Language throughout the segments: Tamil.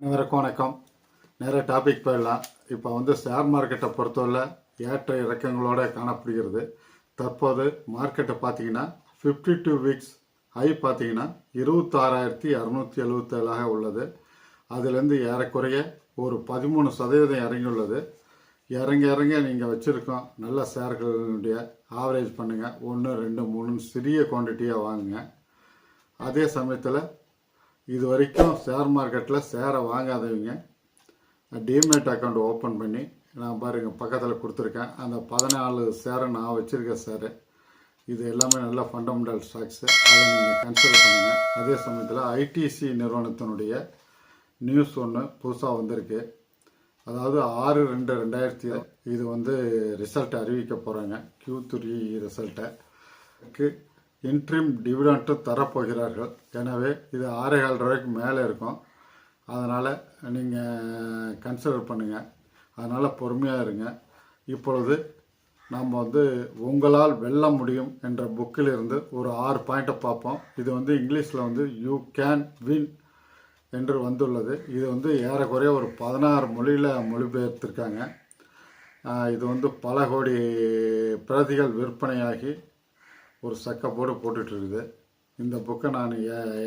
அனைவருக்கும் வணக்கம். நிறைய டாபிக் போயிடலாம். இப்போ ஷேர் மார்க்கெட்டை பொறுத்தவரை ஏற்ற இறக்கங்களோட காணப்படுகிறது. தற்போது மார்க்கெட்டை பார்த்தீங்கன்னா 52 வீக்ஸ் ஹை பார்த்தீங்கன்னா 26,677 உள்ளது. அதுலேருந்து ஏறக்குறைய ஒரு 13% இறங்கியுள்ளது. இறங்க நீங்கள் வச்சுருக்கோம் நல்ல ஷேர்களுடைய ஆவரேஜ் பண்ணுங்கள். 1, 2, 3 சிறிய குவான்டிட்டியாக வாங்குங்க. அதே சமயத்தில் இது வரைக்கும் ஷேர் மார்க்கெட்டில் ஷேரை வாங்காதவங்க டிமேட் அக்கௌண்ட் ஓப்பன் பண்ணி நான் பாருங்கள் பக்கத்தில் கொடுத்துருக்கேன். அந்த 14 ஷேரை நான் வச்சுருக்கேன் ஷேரு. இது எல்லாமே நல்ல ஃபண்டமெண்டல் ஸ்டாக்ஸு. அதை நீங்கள் கன்சிடர் பண்ணுங்கள். அதே சமயத்தில் ஐடிசி நிறுவனத்தினுடைய நியூஸ் ஒன்று புதுசாக வந்திருக்கு. அதாவது 6/2/2000 இது ரிசல்ட் அறிவிக்க போகிறாங்க. Q3 ரிசல்ட்டை இன்ட்ரீம் டிவிடெண்ட் தரப்போகிறார்கள். எனவே இது 6.5 ரூபாய்க்கு மேலே இருக்கும். அதனால் நீங்கள் கன்சிடர் பண்ணுங்கள். அதனால் பொறுமையாக இருங்க. இப்பொழுது நம்ம உங்களால் வெல்ல முடியும் என்ற புக்கில் இருந்து ஒரு 6 பாயிண்ட்டை பார்ப்போம். இது இங்கிலீஷில் யூ கேன் வின் என்று வந்துள்ளது. இது ஏறக்குறைய ஒரு 16 மொழியில் மொழிபெயர்த்திருக்காங்க. இது பல கோடி பிரதிகள் விற்பனையாகி ஒரு சக்கப்போடு போட்டுட்ருக்குது. இந்த புக்கை நான்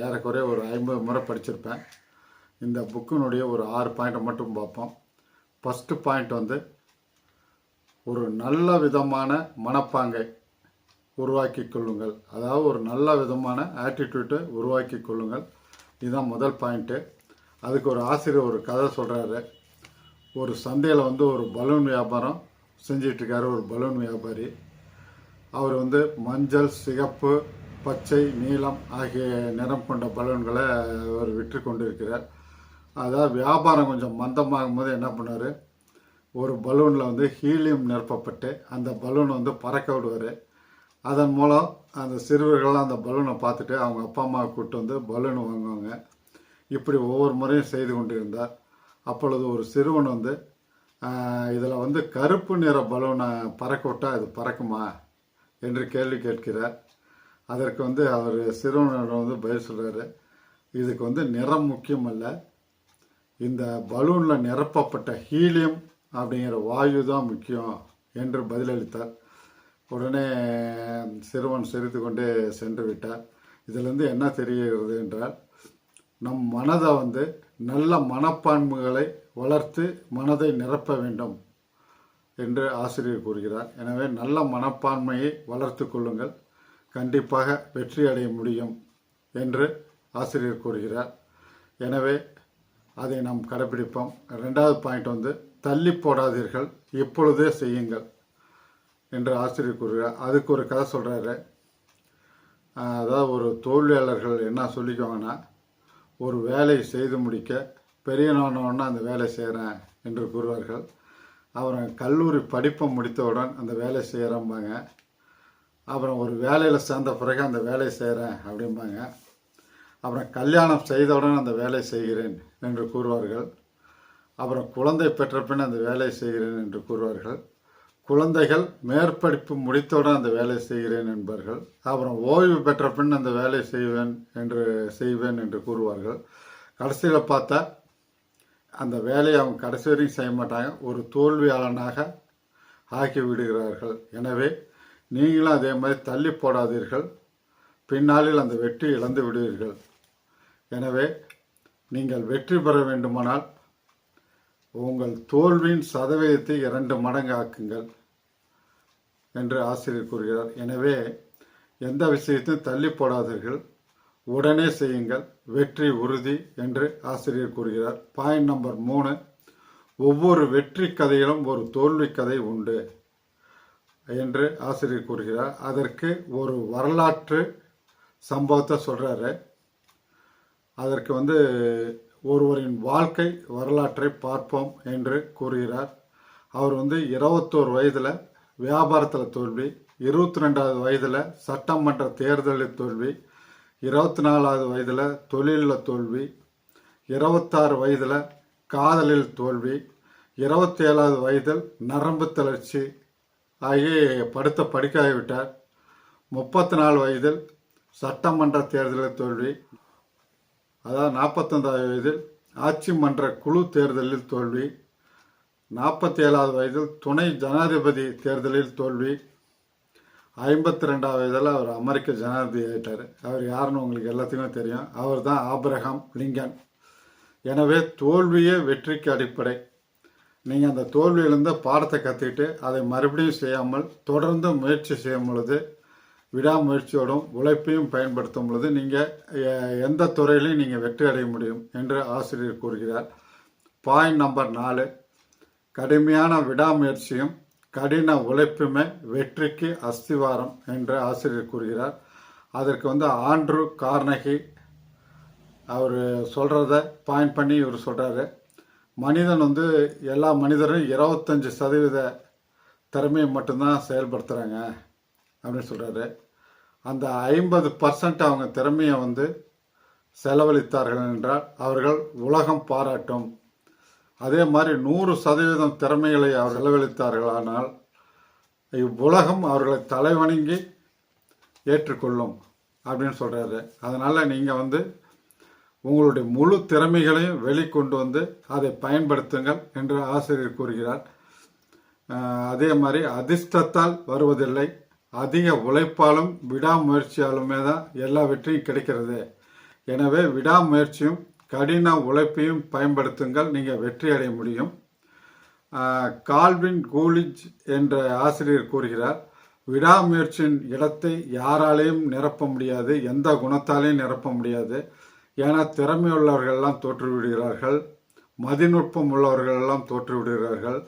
ஏறக்குறைய ஒரு 50 முறை படிச்சிருப்பேன். இந்த புக்கினுடைய ஒரு 6 பாயிண்ட்டை மட்டும் பார்ப்போம். ஃபஸ்ட்டு பாயிண்ட் ஒரு நல்ல விதமான மனப்பாங்கை உருவாக்கி கொள்ளுங்கள். அதாவது ஒரு நல்ல விதமான ஆட்டிடியூட்டை உருவாக்கி கொள்ளுங்கள். இதுதான் முதல் பாயிண்ட்டு. அதுக்கு ஒரு ஆசிரியர் ஒரு கதை சொல்கிறாரு. ஒரு சந்தையில் ஒரு பலூன் வியாபாரம் செஞ்சிட்ருக்காரு. ஒரு பலூன் வியாபாரி. அவர் மஞ்சள், சிகப்பு, பச்சை, நீலம் ஆகிய நிறம் கொண்ட பலூன்களை அவர் விற்று கொண்டு இருக்கிறார். அதாவது வியாபாரம் கொஞ்சம் மந்தமாகும் போது என்ன பண்ணார், ஒரு பலூனில் ஹீலியம் நிரப்பப்பட்டு அந்த பலூன் பறக்க விடுவார். அதன் மூலம் அந்த சிறுவர்கள்லாம் அந்த பலூனை பார்த்துட்டு அவங்க அப்பா அம்மாவை கூப்பிட்டு பலூன் வாங்குவாங்க. இப்படி ஒவ்வொரு முறையும் செய்து கொண்டு இருந்தார். அப்பொழுது ஒரு சிறுவன் இதில் கருப்பு நிற பலூனை பறக்க விட்டால் இது பறக்குமா என்று கேள்வி கேட்கிறார். அதற்கு அவர் சிறுவனிடம் பதில் சொல்கிறாரு, இதுக்கு நிறம் முக்கியம் அல்ல, இந்த பலூனில் நிரப்பப்பட்ட ஹீலியம் அப்படிங்கிற வாயு தான் முக்கியம் என்று பதிலளித்தார். உடனே சிறுவன் சிரித்து கொண்டே சென்று விட்டார். இதிலிருந்து என்ன தெரிகிறது என்றால், நம் மனதை நல்ல மனப்பான்மைகளை வளர்த்து மனதை நிரப்ப வேண்டும் என்று ஆசிரியர் கூறுகிறார். எனவே நல்ல மனப்பான்மையை வளர்த்து கொள்ளுங்கள், கண்டிப்பாக வெற்றி அடைய முடியும் என்று ஆசிரியர் கூறுகிறார். எனவே அதை நாம் கடைபிடிப்போம். ரெண்டாவது பாயிண்ட் தள்ளி போடாதீர்கள், இப்பொழுதே செய்யுங்கள் என்று ஆசிரியர் கூறுகிறார். அதுக்கு ஒரு கதை சொல்கிறாரு. அதாவது ஒரு தோல்வியாளர்கள் என்ன சொல்லிக்குவாங்கன்னா, ஒரு வேலை செய்து முடிக்க பெரிய நானோன்னா அந்த வேலை செய்கிறேன் என்று கூறுவார்கள். அப்புறம் கல்லூரி படிப்பை முடித்தவுடன் அந்த வேலை செய்கிறம்பாங்க. அப்புறம் ஒரு வேலையில் சேர்ந்த பிறகு அந்த வேலையை செய்கிறேன் அப்படிம்பாங்க. அப்புறம் கல்யாணம் செய்தவுடன் அந்த வேலை செய்கிறேன் என்று கூறுவார்கள். அப்புறம் குழந்தை பெற்ற பின் அந்த வேலை செய்கிறேன் என்று கூறுவார்கள். குழந்தைகள் மேற்படிப்பு முடித்தவுடன் அந்த வேலை செய்கிறேன் என்பார்கள். அப்புறம் ஓய்வு பெற்ற பின் அந்த வேலை செய்வேன் என்று கூறுவார்கள். கடைசியில் பார்த்தா அந்த வேலையை அவங்க கடைசி வரைக்கும் செய்ய மாட்டாங்க, ஒரு தோல்வியாளனாக ஆக்கி விடுகிறார்கள். எனவே நீங்களும் அதே மாதிரி தள்ளி போடாதீர்கள், பின்னாளில் அந்த வெற்றி இழந்து விடுவீர்கள். எனவே நீங்கள் வெற்றி பெற வேண்டுமானால் உங்கள் தோல்வியின் சதவீதத்தை 2 மடங்கு ஆக்குங்கள் என்று ஆசிரியர் கூறுகிறார். எனவே எந்த விஷயத்தையும் தள்ளி போடாதீர்கள், உடனே செய்யுங்கள், வெற்றி உறுதி என்று ஆசிரியர் கூறுகிறார். பாயிண்ட் நம்பர் 3, ஒவ்வொரு வெற்றி கதையிலும் ஒரு தோல்வி கதை உண்டு என்று ஆசிரியர் கூறுகிறார். அதற்கு ஒரு வரலாற்று சம்பவத்தை சொல்கிறாரு. அதற்கு ஒருவரின் வாழ்க்கை வரலாற்றை பார்ப்போம் என்று கூறுகிறார். அவர் 21 வயதில் வியாபாரத்தில் தோல்வி, 22வது வயதில் சட்டமன்ற தேர்தலில் தோல்வி, 24வது வயதில் தொழிலில் தோல்வி, 26 வயதில் காதலில் தோல்வி, 27வது வயதில் நரம்பு தளர்ச்சி ஆகி படுத்த படுக்காகிவிட்டார், 34 வயதில் சட்டமன்ற தேர்தலில் தோல்வி, அதாவது 45 வயதில் ஆட்சி மன்ற குழு தேர்தலில் தோல்வி, 47வது வயதில் துணை ஜனாதிபதி தேர்தலில் தோல்வி, 52வது வயதில் அவர் அமெரிக்க ஜனாதிபதி ஆகிட்டார். அவர் யாருன்னு உங்களுக்கு எல்லாத்துக்குமே தெரியும். அவர் தான் ஆபிரகாம் லிங்கன். எனவே தோல்வியே வெற்றிக்கு அடிப்படை. நீங்கள் அந்த தோல்வியிலிருந்து பாடத்தை கற்றுக்கிட்டு அதை மறுபடியும் செய்யாமல் தொடர்ந்து முயற்சி செய்யும் பொழுது, விடாமுயற்சியோடும் உழைப்பையும் பயன்படுத்தும் பொழுது நீங்கள் எந்த துறையிலையும் நீங்கள் வெற்றி அடைய முடியும் என்று ஆசிரியர் கூறுகிறார். பாயிண்ட் நம்பர் 4, கடுமையான விடாமுயற்சியும் கடின உழைப்புமே வெற்றிக்கு அஸ்திவாரம் என்று ஆசிரியர் கூறுகிறார். அதற்கு ஆண்ட்ரூ கார்னகி அவர் சொல்கிறத பாயிண்ட் பண்ணி இவர் சொல்கிறாரு. மனிதன் எல்லா மனிதரும் 25% திறமையை மட்டும்தான் செயல்படுத்துகிறாங்க அப்படின்னு சொல்கிறாரு. அந்த 50% அவங்க திறமையை செலவழித்தார்கள் என்றால் அவர்கள் உலகம் பாராட்டும். அதே மாதிரி 100% திறமைகளை அவர் செலவழித்தார்களானால் இவ்வுலகம் அவர்களை தலைவணங்கி ஏற்றுக்கொள்ளும் அப்படின்னு சொல்கிறாரு. அதனால் நீங்கள் உங்களுடைய முழு திறமைகளையும் வெளிக்கொண்டு அதை பயன்படுத்துங்கள் என்று ஆசிரியர் கூறுகிறார். அதே மாதிரி அதிர்ஷ்டத்தால் வருவதில்லை, அதிக உழைப்பாலும் விடாமுயற்சியாலுமே தான் எல்லா வெற்றியும் கிடைக்கிறது. எனவே விடாமுயற்சியும் கடின உழைப்பையும் பயன்படுத்துங்கள், நீங்கள் வெற்றி அடைய முடியும். கால்வின் கூலிஜ் என்ற ஆசிரியர் கூறுகிறார், விடாமுயற்சியின் இடத்தை யாராலையும் நிரப்ப முடியாது, எந்த குணத்தாலையும் நிரப்ப முடியாது. ஏன்னா திறமை உள்ளவர்களெல்லாம் தோற்றுவிடுகிறார்கள், மதிநுட்பம் உள்ளவர்களெல்லாம் தோற்றுவிடுகிறார்கள்,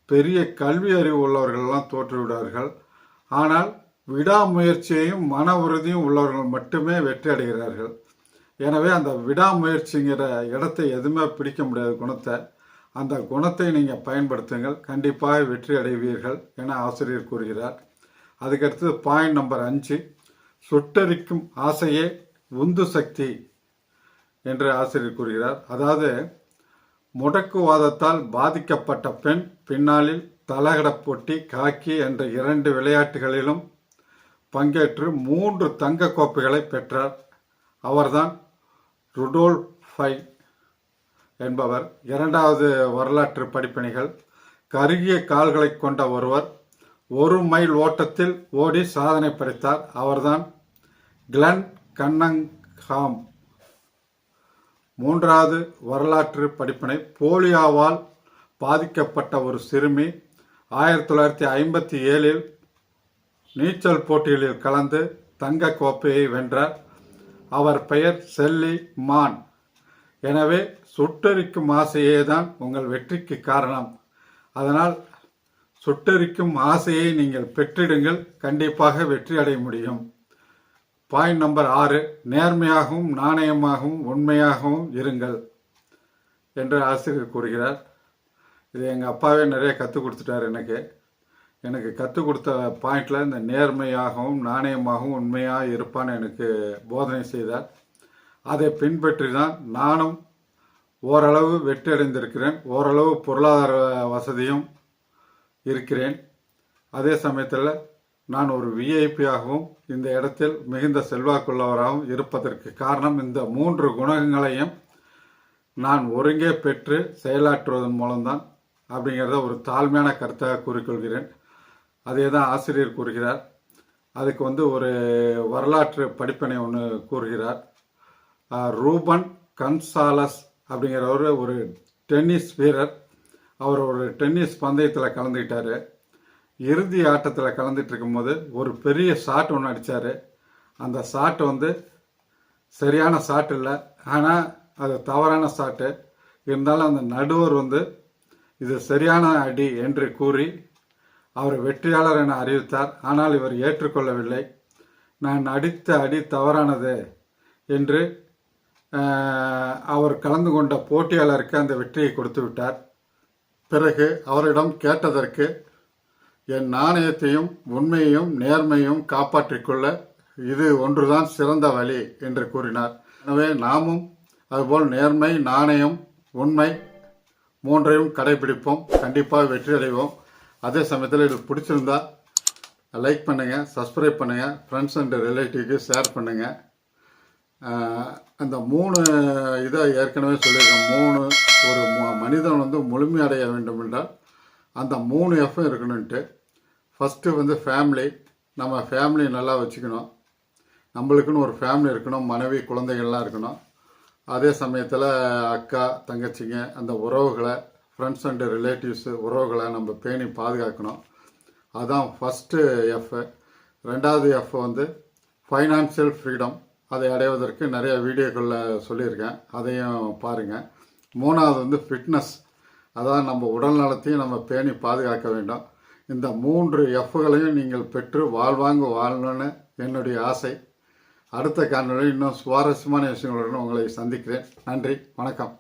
பெரிய கல்வி அறிவு உள்ளவர்களெல்லாம் தோற்றுவிடுவார்கள். ஆனால் விடாமுயற்சியையும் மன உறுதியும் உள்ளவர்கள் மட்டுமே வெற்றி அடைகிறார்கள். எனவே அந்த விடாமுயற்சிங்கிற இடத்தை எதுவுமே பிடிக்க முடியாத குணத்தை, அந்த குணத்தை நீங்கள் பயன்படுத்துங்கள், கண்டிப்பாக வெற்றி அடைவீர்கள் என ஆசிரியர் கூறுகிறார். அதுக்கடுத்து பாயிண்ட் நம்பர் 5, சுட்டரிக்கும் ஆசையே உந்து சக்தி என்று ஆசிரியர் கூறுகிறார். அதாவது முடக்குவாதத்தால் பாதிக்கப்பட்ட பெண் பின்னாளில் தலகட போட்டி, காக்கி என்ற 2 விளையாட்டுகளிலும் பங்கேற்று 3 தங்க கோப்பைகளை பெற்றார். அவர்தான் ருடோல்ஃபை என்பவர். 2வது வரலாற்று படிப்பினைகள், கருகிய கால்களை கொண்ட ஒருவர் 1 மைல் ஓட்டத்தில் ஓடி சாதனை படைத்தார். அவர்தான் கிளன் கன்னங்ஹாம். 3வது வரலாற்று படிப்பினை, போலியோவால் பாதிக்கப்பட்ட ஒரு சிறுமி 1957இல் நீச்சல் போட்டிகளில் கலந்து தங்க கோப்பையை வென்றார். அவர் பெயர் செல்லி மான். எனவே சுட்டரிக்கும் ஆசையே தான் உங்கள் வெற்றிக்கு காரணம். அதனால் சுட்டரிக்கும் ஆசையை நீங்கள் பெற்றிடுங்கள், கண்டிப்பாக வெற்றி அடைய முடியும். பாயிண்ட் நம்பர் 6, நேர்மையாகவும் நாணயமாகவும் உண்மையாகவும் இருங்கள் என்று ஆசிரியர் கூறுகிறார். இது எங்கள் அப்பாவே நிறைய கற்றுக் கொடுத்துட்டார். எனக்கு கற்றுக் கொடுத்த பாயிண்டில் இந்த நேர்மையாகவும் நாணயமாகவும் உண்மையாக இருப்பான்னு எனக்கு போதனை செய்தார். அதை பின்பற்றி தான் நானும் ஓரளவு வெற்றி அடைந்திருக்கிறேன், ஓரளவு பொருளாதார வசதியும் இருக்கிறேன். அதே சமயத்தில் நான் ஒரு விஐபியாகவும் இந்த இடத்தில் மிகுந்த செல்வாக்குள்ளவராகவும் இருப்பதற்கு காரணம் இந்த 3 குணங்களையும் நான் ஒருங்கே பெற்று செயலாற்றுவதன் மூலம்தான் அப்படிங்கிறத ஒரு தாழ்மையான கருத்தாக கூறிக்கொள்கிறேன். அதே தான் ஆசிரியர் கூறுகிறார். அதுக்கு ஒரு வரலாற்று படிப்பினை ஒன்று கூறுகிறார். ரூபன் கன்சாலஸ் அப்படிங்கிறவர் ஒரு டென்னிஸ் வீரர். அவர் ஒரு டென்னிஸ் பந்தயத்தில் கலந்துக்கிட்டார். இறுதி ஆட்டத்தில் கலந்துட்டு இருக்கும்போது ஒரு பெரிய ஷாட் ஒன்று அடித்தார். அந்த ஷாட் சரியான ஷாட் இல்லை, ஆனால் அது தவறான ஷாட்டு. இருந்தாலும் அந்த நடுவர் இது சரியான அடி என்று கூறி அவர் வெற்றியாளர் என அறிவித்தார். ஆனால் இவர் ஏற்றுக்கொள்ளவில்லை. நான் அடித்த அடி தவறானது என்று அவர் கலந்து கொண்ட போட்டியாளருக்கு அந்த வெற்றியை கொடுத்து விட்டார். பிறகு அவரிடம் கேட்டதற்கு, என் நாணயத்தையும் உண்மையையும் நேர்மையும் காப்பாற்றிக்கொள்ள இது ஒன்றுதான் சிறந்த வழி என்று கூறினார். எனவே நாமும் அதுபோல் நேர்மை, நாணயம், உண்மை 3ஐயும் கடைபிடிப்போம், கண்டிப்பாக வெற்றி அடைவோம். அதே சமயத்தில் இது பிடிச்சிருந்தா லைக் பண்ணுங்கள், சப்ஸ்கிரைப் பண்ணுங்கள், ஃப்ரெண்ட்ஸ் அண்ட் ரிலேட்டிவ்க்கு ஷேர் பண்ணுங்கள். அந்த 3 இதை ஏற்கனவே சொல்லியிருக்கேன். ஒரு மனிதன் வந்து முழுமையடைய வேண்டும் என்றால் அந்த 3 எஃப்பும் இருக்கணுன்ட்டு. ஃபஸ்ட்டு வந்து ஃபேமிலி. நம்ம ஃபேமிலி நல்லா வச்சுக்கணும். நம்மளுக்குன்னு ஒரு ஃபேமிலி இருக்கணும், மனைவி குழந்தைகள்லாம் இருக்கணும். அதே சமயத்தில் அக்கா தங்கச்சிங்க அந்த உறவுகளை, ஃப்ரெண்ட்ஸ் அண்டு ரிலேட்டிவ்ஸு உறவுகளை நம்ம பேணி பாதுகாக்கணும். அதுதான் ஃபஸ்ட்டு எஃப். ரெண்டாவது எஃப் வந்து ஃபைனான்சியல் ஃப்ரீடம். அதை அடைவதற்கு நிறைய வீடியோக்களில் சொல்லியிருக்கேன், அதையும் பாருங்கள். மூணாவது வந்து ஃபிட்னஸ். அதான் நம்ம உடல் நலத்தையும் நம்ம பேணி பாதுகாக்க வேண்டும். இந்த 3 எஃப்களையும் நீங்கள் பெற்று வாழ்வாங்க வாழணும்னு என்னுடைய ஆசை. அடுத்த காணொலியில் இன்னும் சுவாரஸ்யமான விஷயங்களுடன் உங்களை சந்திக்கிறேன். நன்றி, வணக்கம்.